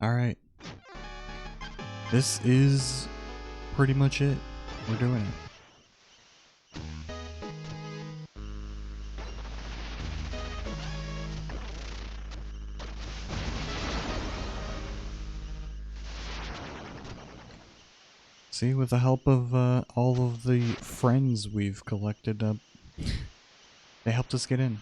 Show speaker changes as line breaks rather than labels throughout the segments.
Alright. This is pretty much it. We're doing it. See, with the help of all of the friends we've collected up, they helped us get in.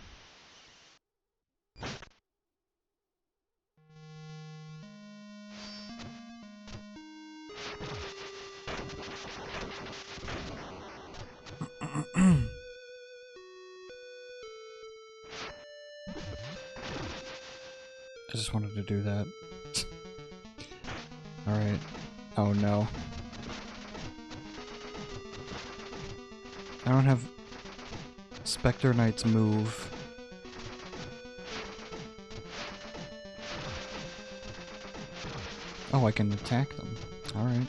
I just wanted to do that. Alright. Oh no. I don't have Spectre Knight's move. Oh, I can attack them. Alright.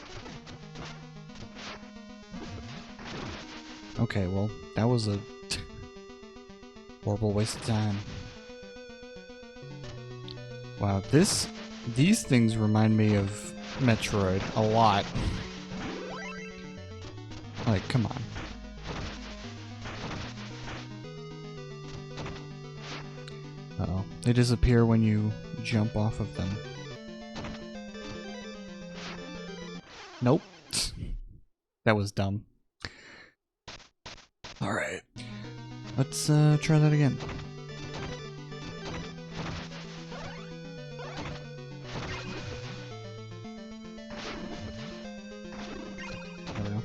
Okay, well, that was a horrible waste of time. Wow, these things remind me of Metroid a lot. Like, come on. Uh-oh. They disappear when you jump off of them. Nope. That was dumb. Alright. Let's try that again. There we go.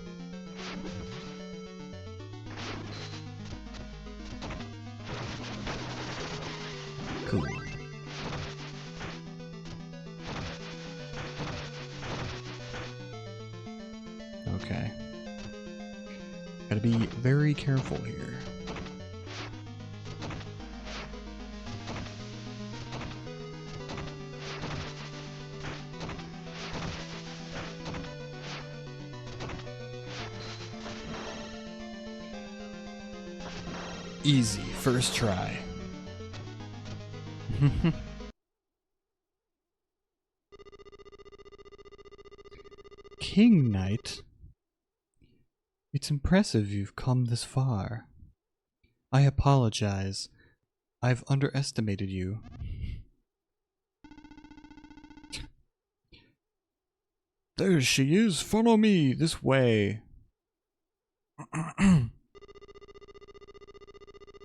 Cool. Okay. Gotta be very careful here. Easy, first try. King Knight? It's impressive you've come this far. I apologize. I've underestimated you. There she is! Follow me! This way!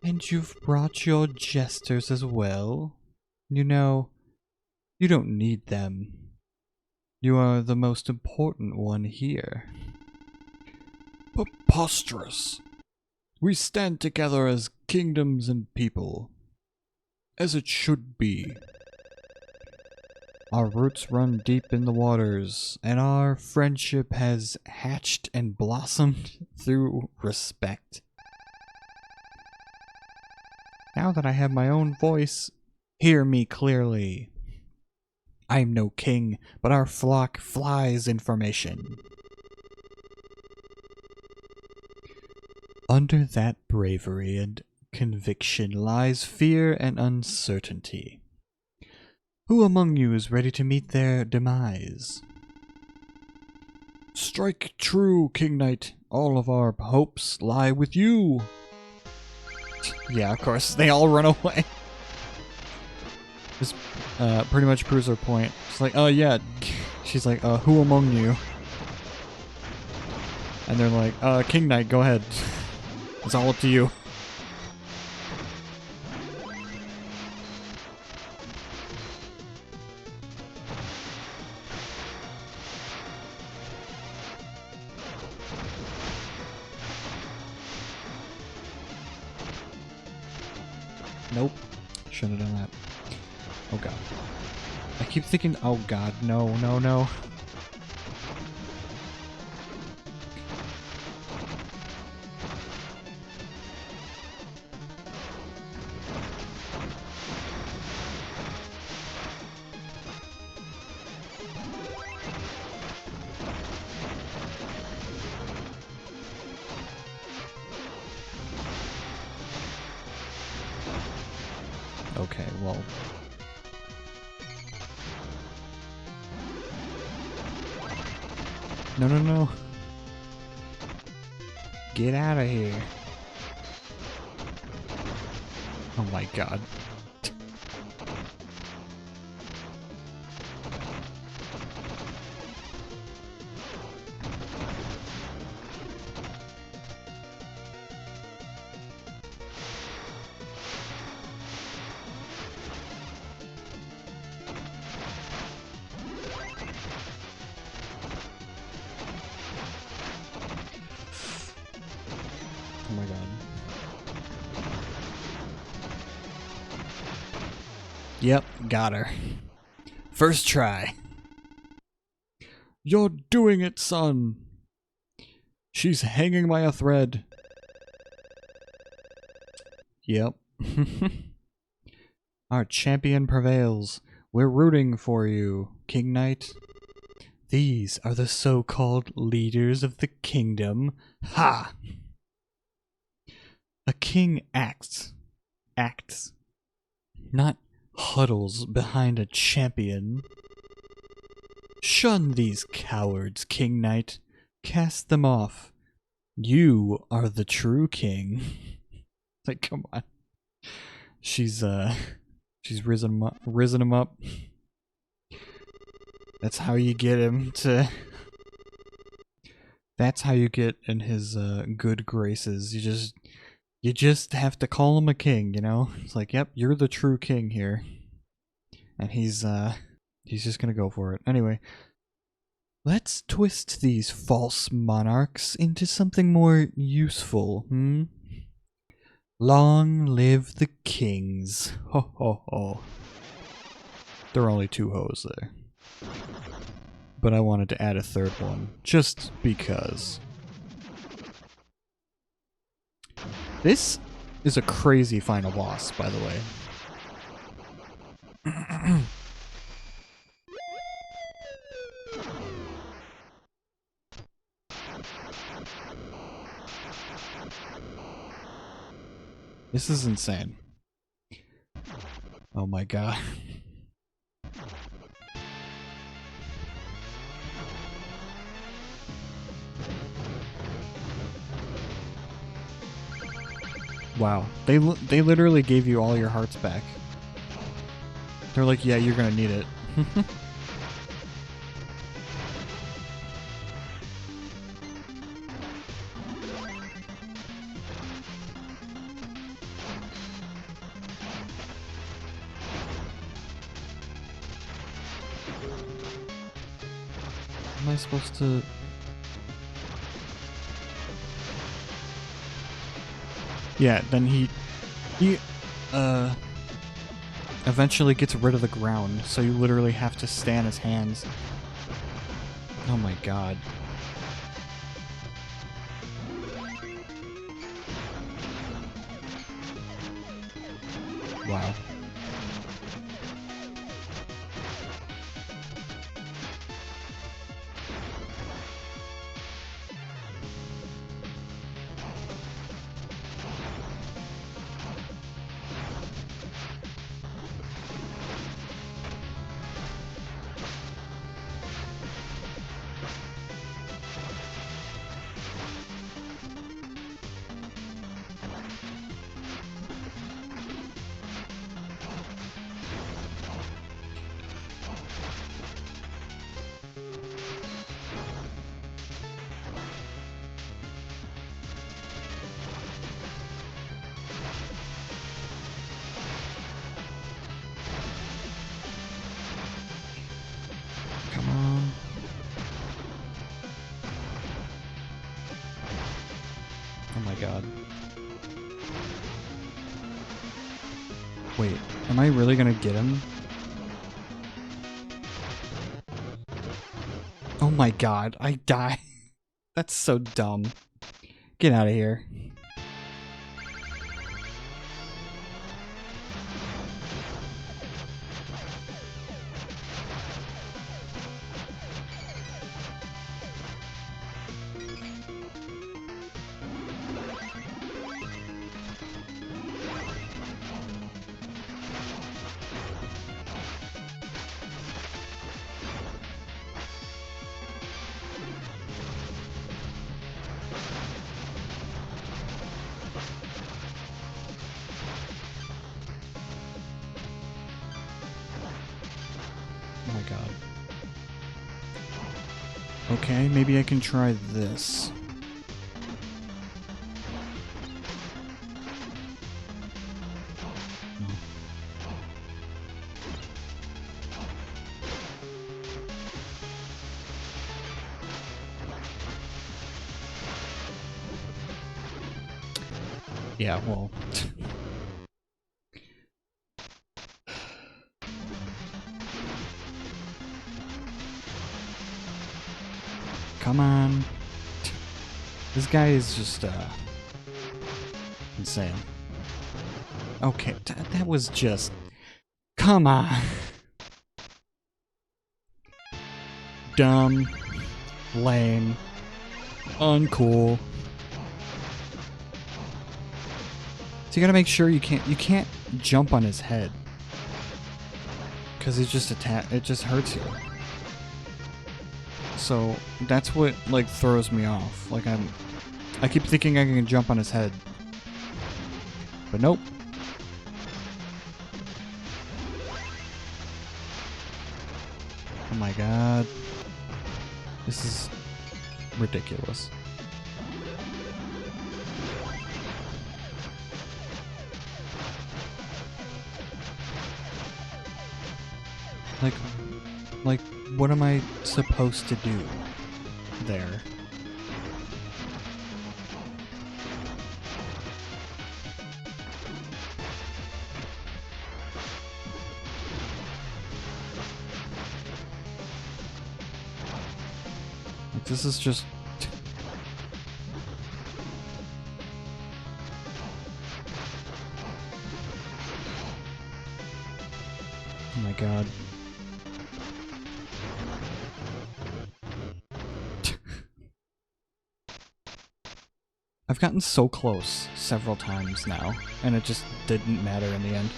And you've brought your jesters as well? You know, you don't need them. You are the most important one here. Preposterous! We stand together as kingdoms and people. As it should be. Our roots run deep in the waters, and our friendship has hatched and blossomed through respect. Now that I have my own voice, hear me clearly. I am no king, but our flock flies information. Under that bravery and conviction lies fear and uncertainty. Who among you is ready to meet their demise? Strike true, King Knight. All of our hopes lie with you. Yeah, of course, they all run away. This pretty much proves her point. It's like, oh yeah. She's like, who among you? And they're like, King Knight, go ahead. It's all up to you. Nope. Shouldn't have done that. Oh god. I keep thinking, oh god, no, no, no. Okay, well. No, no, no. Get out of here. Oh my god. Oh my god. Yep, got her. First try. You're doing it, son. She's hanging by a thread. Yep. Our champion prevails. We're rooting for you, King Knight. These are the so-called leaders of the kingdom. Ha! A king acts, not huddles behind a champion. Shun these cowards, King Knight. Cast them off. You are the true king. Like, come on. She's risen him up. That's how you get him to... That's how you get in his good graces. You just have to call him a king, you know? It's like, yep, you're the true king here. And he's just gonna go for it. Anyway, let's twist these false monarchs into something more useful, hmm? Long live the kings. Ho ho ho. There are only 2 hoes there. But I wanted to add a 3rd one, just because. This is a crazy final boss, by the way. This is insane. Oh my god. Wow, they literally gave you all your hearts back. They're like, yeah, you're gonna need it. Am I supposed to... Yeah, then he eventually gets rid of the ground, so you literally have to stay on his hands. Oh my god. Wow. Come on. Oh my god. Wait, am I really gonna get him? Oh my god, I die. That's so dumb. Get out of here. Oh my god. Okay, maybe I can try this. No. Yeah, well... Come on. This guy is just, insane. Okay, that was just... Come on! Dumb. Lame. Uncool. So you gotta make sure you can't jump on his head. Cause it just it just hurts you. So that's what like throws me off. Like I keep thinking I can jump on his head. But nope. Oh my god. This is ridiculous. Like, what am I supposed to do there? Like, this is just... Oh my god. I've gotten so close several times now, and it just didn't matter in the end.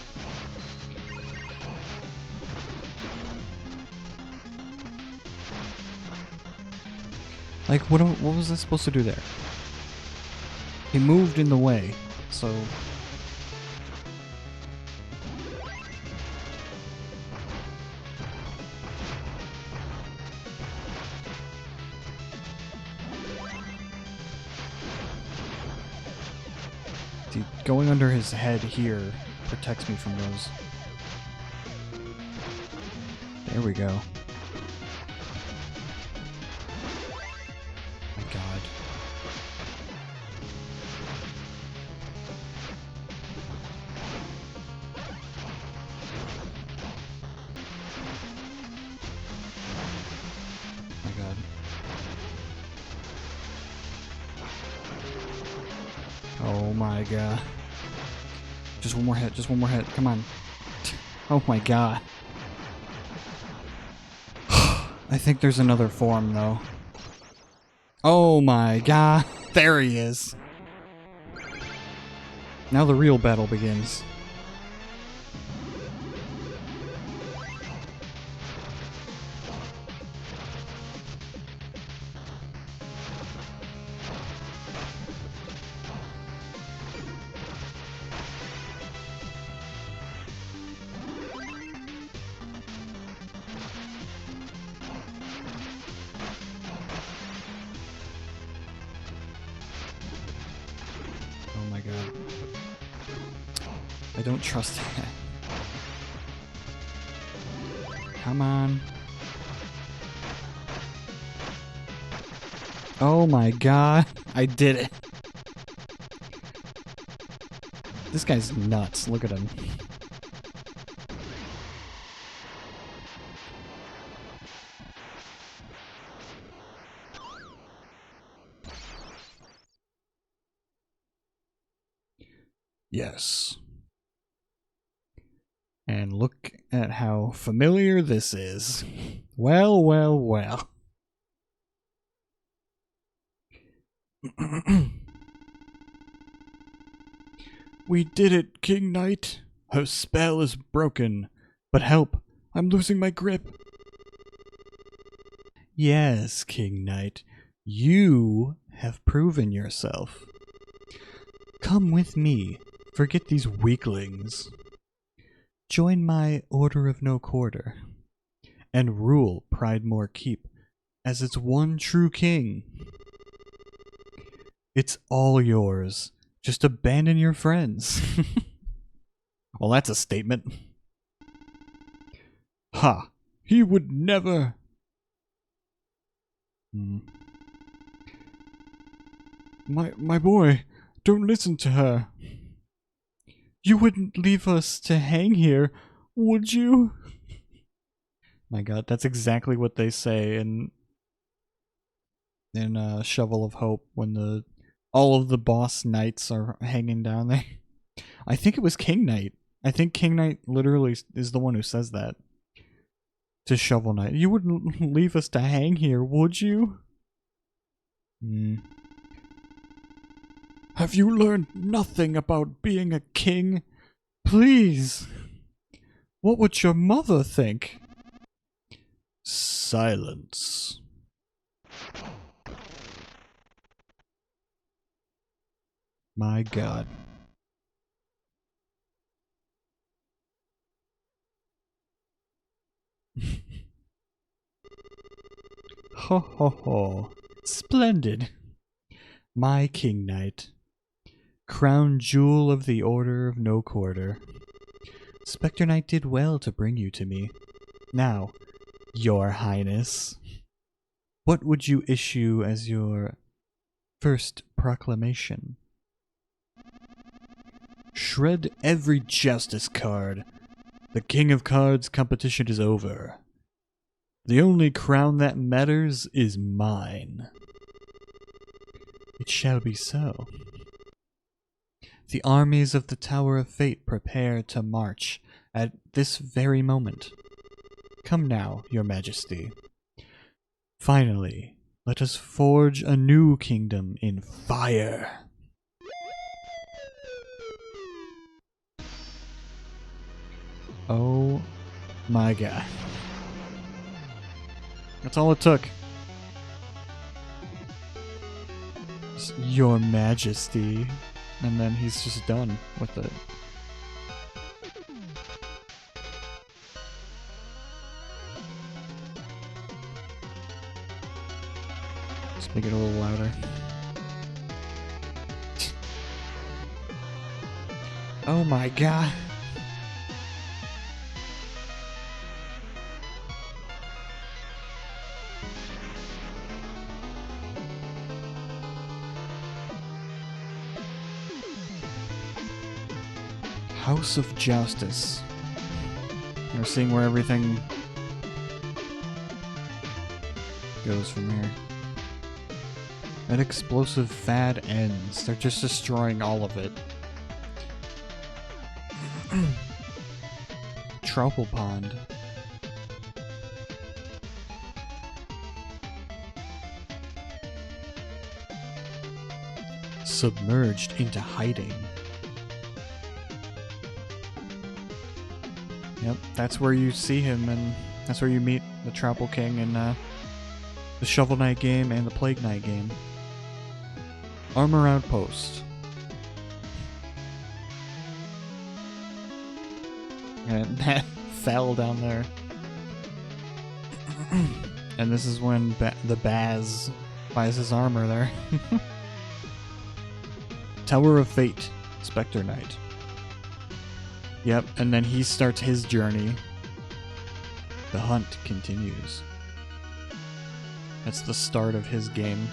Like, what was I supposed to do there? He moved in the way, so... Dude, going under his head here protects me from those. There we go. My god. My god. Oh my god. Just one more hit, just one more hit. Come on. Oh my god. I think there's another form, though. Oh my god. There he is. Now the real battle begins. Oh my god. I don't trust that. Come on. Oh my god. I did it. This guy's nuts. Look at him. Yes. And look at how familiar this is. Well, well, well. We did it, King Knight. Her spell is broken. But help, I'm losing my grip. Yes, King Knight. You have proven yourself. Come with me. Forget these weaklings. Join my Order of No Quarter. and rule Pridemore Keep as its one true king. It's all yours. Just abandon your friends. Well, that's a statement. Ha! He would never... My boy, don't listen to her. You wouldn't leave us to hang here, would you? My god, that's exactly what they say in Shovel of Hope when all of the boss knights are hanging down there. I think it was King Knight. I think King Knight literally is the one who says that to Shovel Knight. You wouldn't leave us to hang here, would you? Have you learned nothing about being a king? Please. What would your mother think? Silence. My god. Ho ho ho. Splendid. My King Knight. Crown jewel of the Order of No Quarter. Spectre Knight did well to bring you to me. Now, Your Highness, what would you issue as your first proclamation? Shred every Joustus card. The King of Cards competition is over. The only crown that matters is mine. It shall be so. The armies of the Tower of Fate prepare to march at this very moment. Come now, Your Majesty. Finally, let us forge a new kingdom in fire. Oh my god. That's all it took. Just, Your Majesty. And then he's just done with it. Just make it a little louder. Oh my god. House of Joustus. We're seeing where everything goes from here. That explosive fad ends. They're just destroying all of it. Troupple Pond. Submerged into hiding. Yep, that's where you see him, and that's where you meet the Troupple King in the Shovel Knight game and the Plague Knight game. Armor Outpost. And that fell down there. And this is when the Baz buys his armor there. Tower of Fate, Spectre Knight. Yep, and then he starts his journey. The hunt continues. That's the start of his game.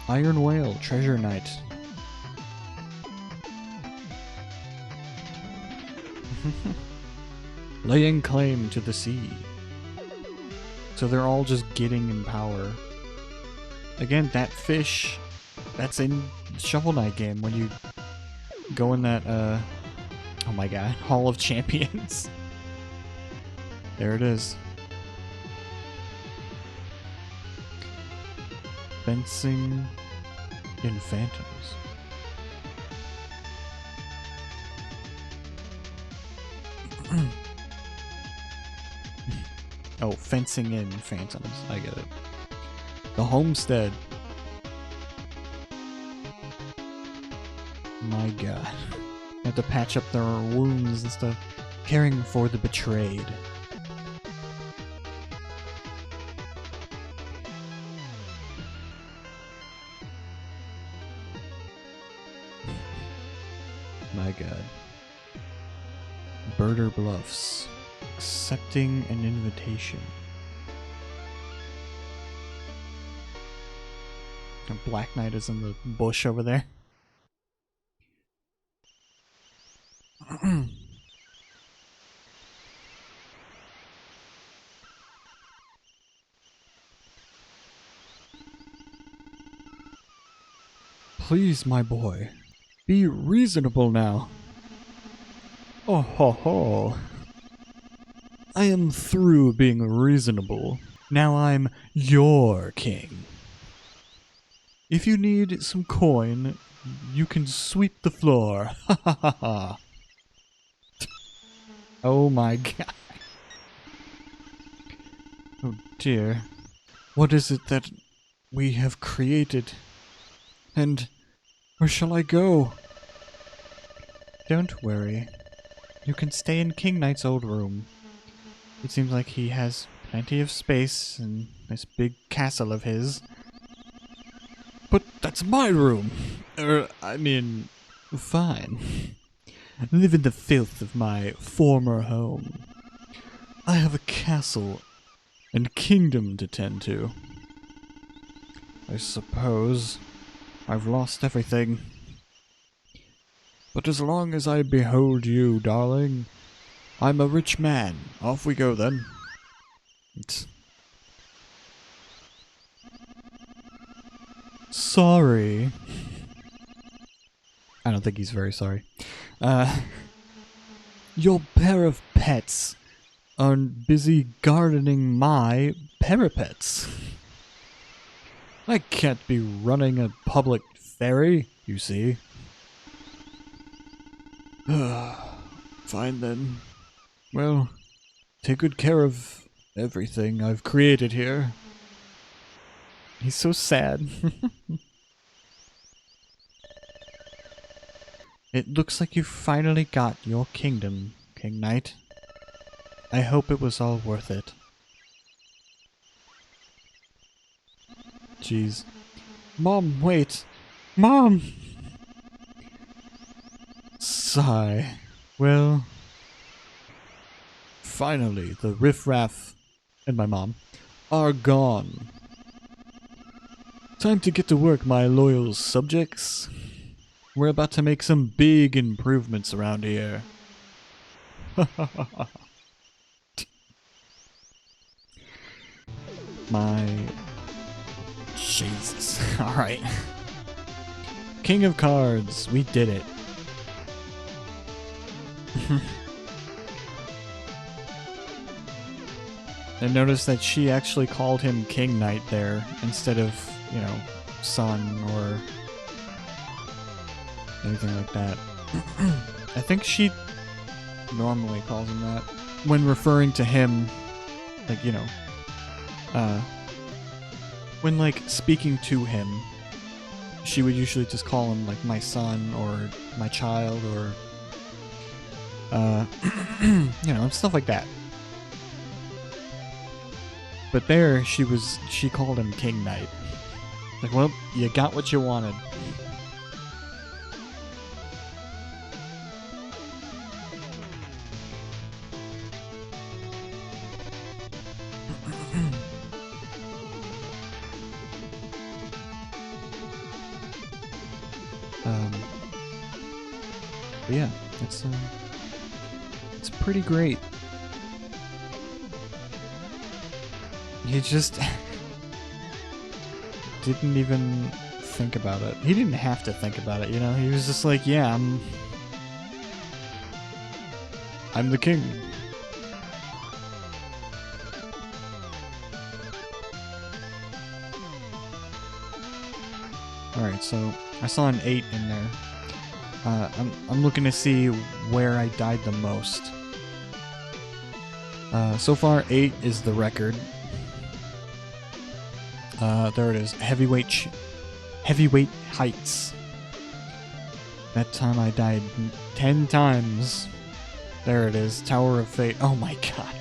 Iron Whale, Treasure Knight. Laying claim to the sea. So they're all just getting in power. Again, that fish, that's in Shovel Knight game when you go in that, oh my god, Hall of Champions. There it is. Fencing in Phantoms. Oh, fencing in Phantoms. I get it. The Homestead. My god. Have to patch up their wounds and stuff. Caring for the betrayed. My god. Birder Bluffs. Accepting an invitation. A Black Knight is in the bush over there. Please, my boy, be reasonable now. Oh ho ho. I am through being reasonable. Now I'm your king. If you need some coin, you can sweep the floor. Ha ha ha ha. Oh my god. Oh dear. What is it that we have created? And where shall I go? Don't worry. You can stay in King Knight's old room. It seems like he has plenty of space in this big castle of his. But that's my room! I mean, fine. Live in the filth of my former home. I have a castle and kingdom to tend to. I suppose I've lost everything. But as long as I behold you, darling, I'm a rich man. Off we go then. Sorry. I don't think he's very sorry. Your pair of pets are busy gardening my parapets. I can't be running a public ferry, you see. Fine then. Well, take good care of everything I've created here. He's so sad. It looks like you finally got your kingdom, King Knight. I hope it was all worth it. Jeez. Mom, wait! Mom! Sigh. Well, finally, the riffraff and my mom are gone. Time to get to work, my loyal subjects. We're about to make some big improvements around here. My Jesus. Alright. King of Cards, we did it. And notice that she actually called him King Knight there instead of, you know, son or anything like that. I think she normally calls him that when referring to him, like, you know, when, like, speaking to him, she would usually just call him, like, my son or my child or, you know, stuff like that. But there, she called him King Knight. Like, well, you got what you wanted. But yeah, it's pretty great. He just didn't even think about it. He didn't have to think about it, you know? He was just like, yeah, I'm the king. Alright, so I saw an 8 in there. I'm looking to see where I died the most. So far, 8 is the record. There it is. Heavyweight Heights. That time I died 10 times. There it is, Tower of Fate. Oh my god.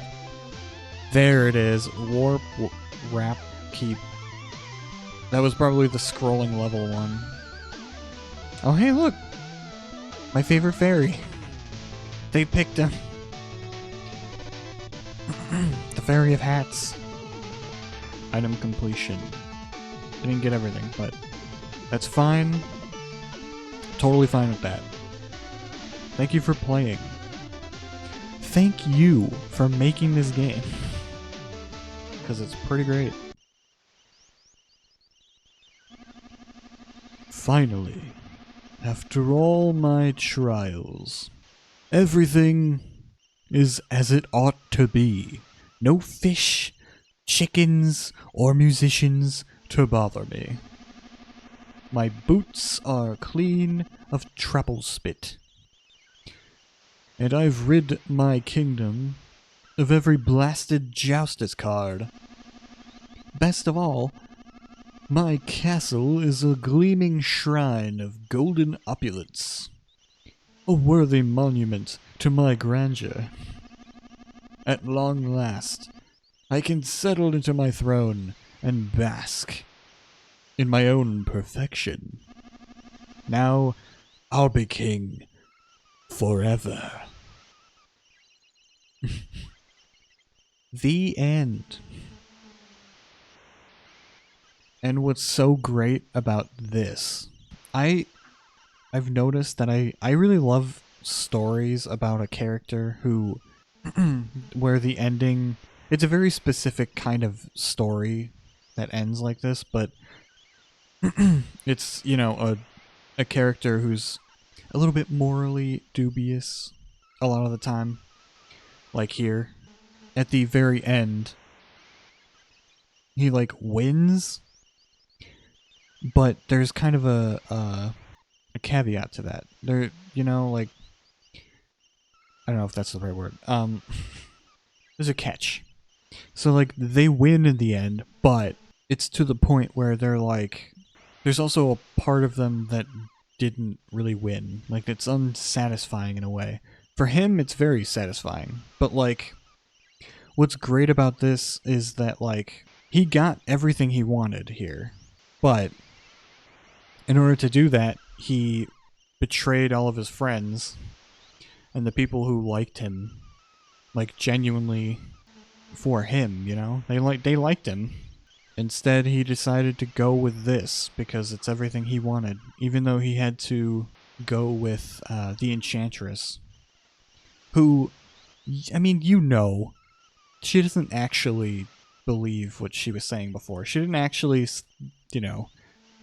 There it is, Warp Wrap Keep. That was probably the scrolling level one. Oh hey look! My favorite fairy. They picked him. The Fairy of Hats. Item completion. I didn't get everything, but that's fine. Totally fine with that. Thank you for playing. Thank you for making this game. Because it's pretty great. Finally, after all my trials, everything is as it ought to be. No fish, chickens, or musicians to bother me. My boots are clean of treble spit. And I've rid my kingdom of every blasted joustus card. Best of all, my castle is a gleaming shrine of golden opulence. A worthy monument to my grandeur. At long last, I can settle into my throne and bask in my own perfection. Now, I'll be king forever. The end. And what's so great about this, I've noticed that I really love stories about a character who, where the ending, it's a very specific kind of story that ends like this, but it's, you know, a character who's a little bit morally dubious a lot of the time. Like here, at the very end, he like wins, but there's kind of a caveat to that. There, you know, like, I don't know if that's the right word. There's a catch. So like they win in the end, but it's to the point where they're like, there's also a part of them that didn't really win. Like it's unsatisfying in a way. For him, it's very satisfying. But like, what's great about this is that like he got everything he wanted here, but in order to do that, he betrayed all of his friends and the people who liked him, like genuinely for him, you know? They liked him. Instead, he decided to go with this because it's everything he wanted, even though he had to go with the Enchantress, who, I mean, you know, she doesn't actually believe what she was saying before. She didn't actually, you know,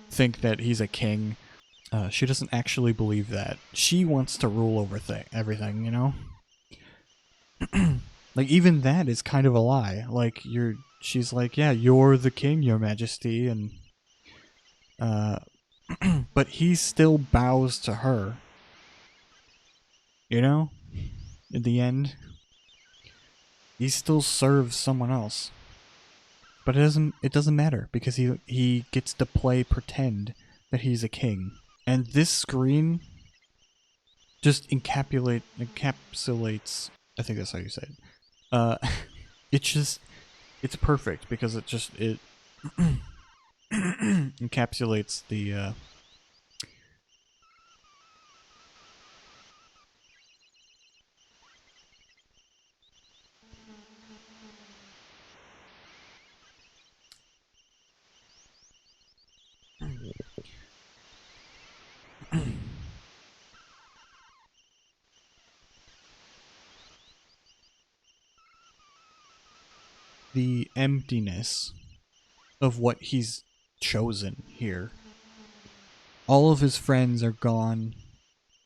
think that he's a king. She doesn't actually believe that. She wants to rule over everything, you know? Like, even that is kind of a lie. Like, she's like, yeah, you're the king, your majesty, and, but he still bows to her. You know? In the end, he still serves someone else. But it doesn't matter, because he gets to pretend that he's a king. And this screen just encapsulates, I think that's how you say it. It's perfect because it encapsulates the emptiness of what he's chosen here. All of his friends are gone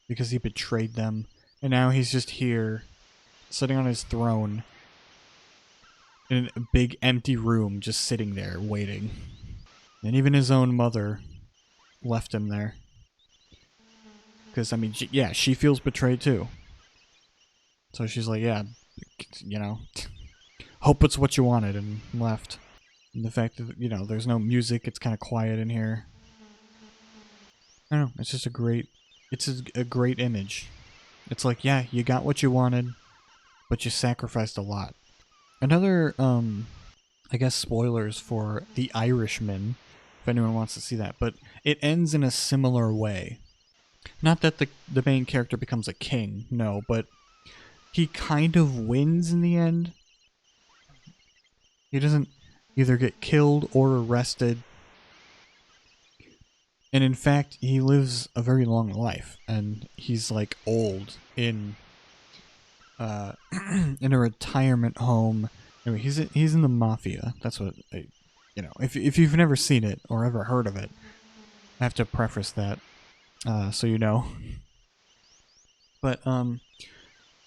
because he betrayed them, and now he's just here, sitting on his throne, in a big empty room, just sitting there, waiting. And even his own mother left him there. Because, I mean, she feels betrayed too. So she's like, yeah, you know, hope it's what you wanted, and left. And the fact that, you know, there's no music, it's kind of quiet in here. I don't know, it's just a great it's a great image. It's like, yeah, you got what you wanted, but you sacrificed a lot. Another, I guess spoilers for The Irishman, if anyone wants to see that, but it ends in a similar way. Not that the main character becomes a king, no, but he kind of wins in the end. He doesn't either get killed or arrested. And in fact, he lives a very long life, and he's like old in in a retirement home. Anyway, he's in the mafia. That's what if you've never seen it or ever heard of it, I have to preface that so you know. But so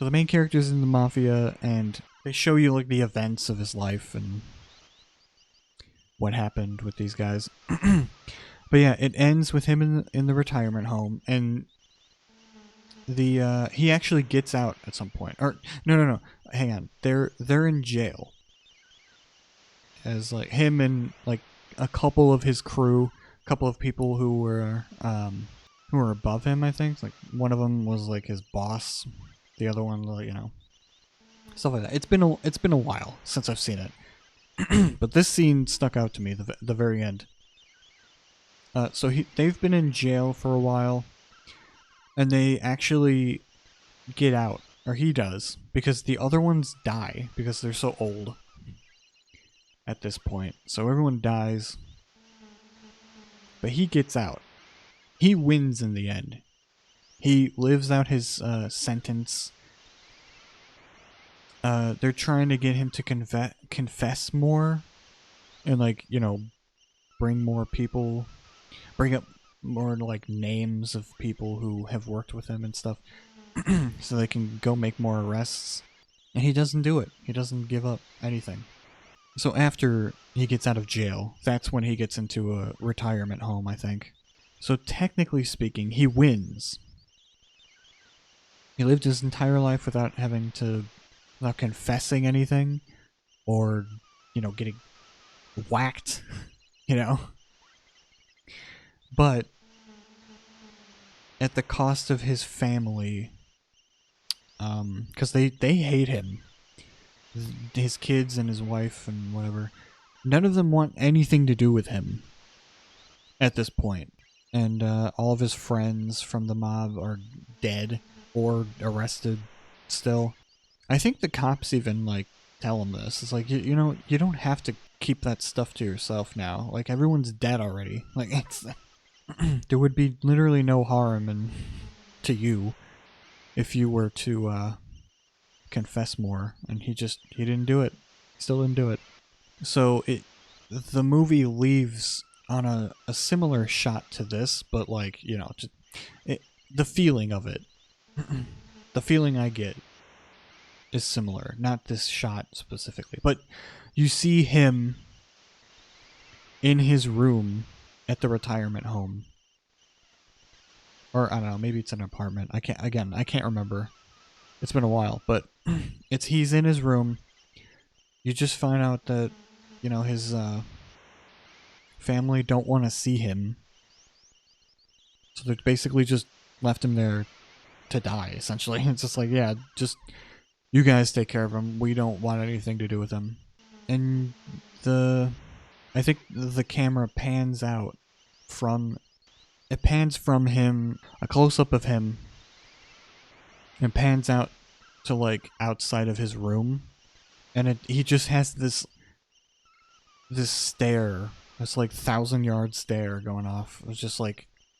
the main character's in the mafia, and they show you like the events of his life and what happened with these guys. But yeah, it ends with him in the retirement home, and he actually gets out at some point. Or no, hang on, they're in jail as like him and like a couple of his crew, a couple of people who were above him. I think like one of them was like his boss, the other one, stuff like that. It's been a while since I've seen it, but this scene stuck out to me. The very end. So they've been in jail for a while, and they actually get out, or he does, because the other ones die because they're so old at this point. So everyone dies, but he gets out. He wins in the end. He lives out his sentence. They're trying to get him to confess more, and bring up more like names of people who have worked with him and stuff, so they can go make more arrests. And he doesn't do it. He doesn't give up anything. So after he gets out of jail, that's when he gets into a retirement home, I think. So technically speaking, he wins. He lived his entire life without confessing anything, or getting whacked, But at the cost of his family, because they hate him, his kids and his wife and whatever. None of them want anything to do with him at this point. And all of his friends from the mob are dead or arrested still. I think the cops even tell him this. It's like, you don't have to keep that stuff to yourself now. Like, everyone's dead already. Like, there would be literally no harm to you if you were to confess more. And he didn't do it. He still didn't do it. So the movie leaves on a similar shot to this, but the feeling of it, the feeling I get is similar. Not this shot specifically, but you see him in his room at the retirement home. Or I don't know, maybe it's an apartment. I can't remember. It's been a while, but he's in his room. You just find out that, his family don't want to see him. So they basically just left him there to die, essentially. It's just like, yeah, just you guys take care of him. We don't want anything to do with him. And I think the camera pans out from him, a close-up of him, and pans out to outside of his room, and he just has this stare, this 1,000-yard stare going off. It's just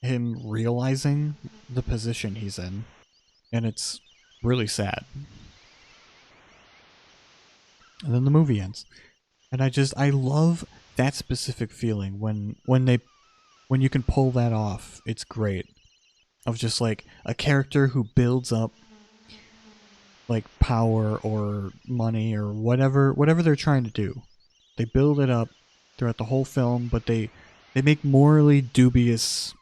him realizing the position he's in, and it's really sad. And then the movie ends, and I love that specific feeling when you can pull that off. It's great. Of just a character who builds up power or money or whatever they're trying to do. They build it up throughout the whole film, but they make morally dubious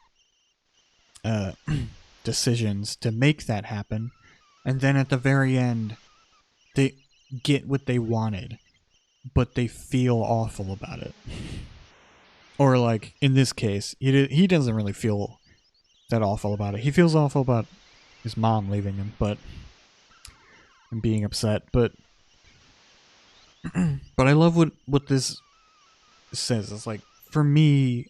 decisions to make that happen. And then at the very end, they get what they wanted, but they feel awful about it. Or in this case, he doesn't really feel that awful about it. He feels awful about his mom leaving him, and being upset, but I love what this says. It's like, for me,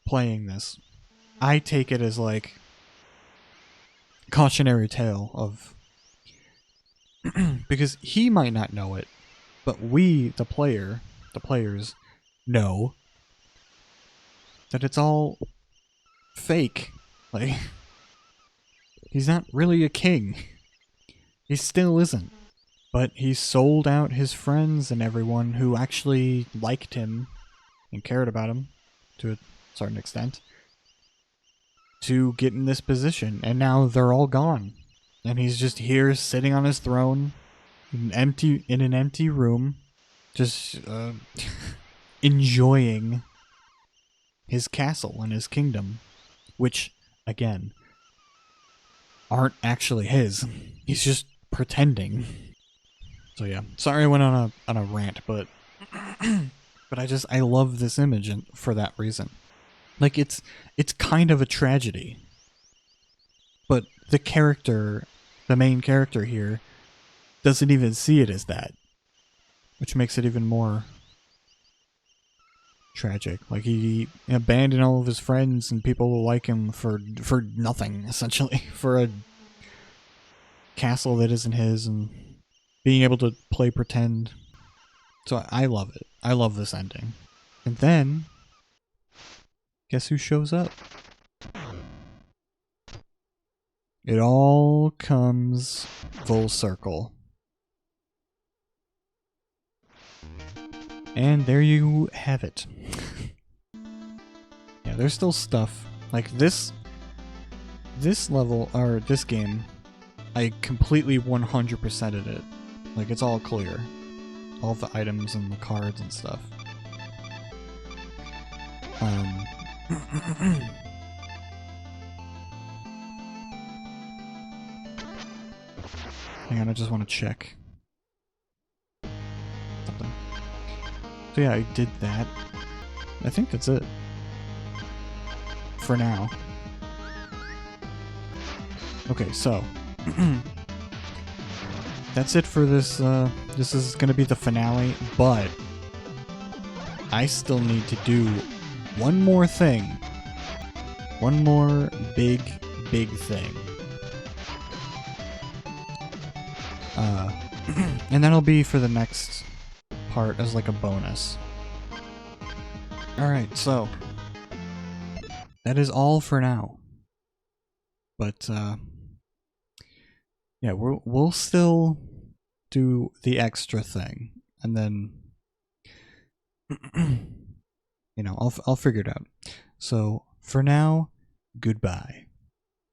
playing this, I take it as like cautionary tale of because he might not know it, but we, the players, know that it's all fake. Like, he's not really a king. He still isn't. But he sold out his friends and everyone who actually liked him and cared about him to a certain extent to get in this position. And now they're all gone. And he's just here sitting on his throne in an empty room, just enjoying his castle and his kingdom, which, again, aren't actually his. He's just pretending. So yeah, sorry I went on a rant, but I love this image and for that reason. Like, it's kind of a tragedy, but the main character here, doesn't even see it as that, which makes it even more tragic. Like, he abandoned all of his friends and people who like him for nothing, essentially, for a castle that isn't his, and being able to play pretend. So I love it. I love this ending. And then, guess who shows up? It all comes full circle. And there you have it. Yeah, there's still stuff. Like, this level, or this game, I completely 100%ed it. Like, it's all clear. All the items and the cards and stuff. Hang on, I just want to check something. So yeah, I did that. I think that's it. For now. Okay, so that's it for this. This is gonna be the finale, but I still need to do one more thing. One more big thing. And that'll be for the next part as like a bonus. Alright, so that is all for now. But yeah, we'll still do the extra thing, and then you know, I'll figure it out. So for now, goodbye.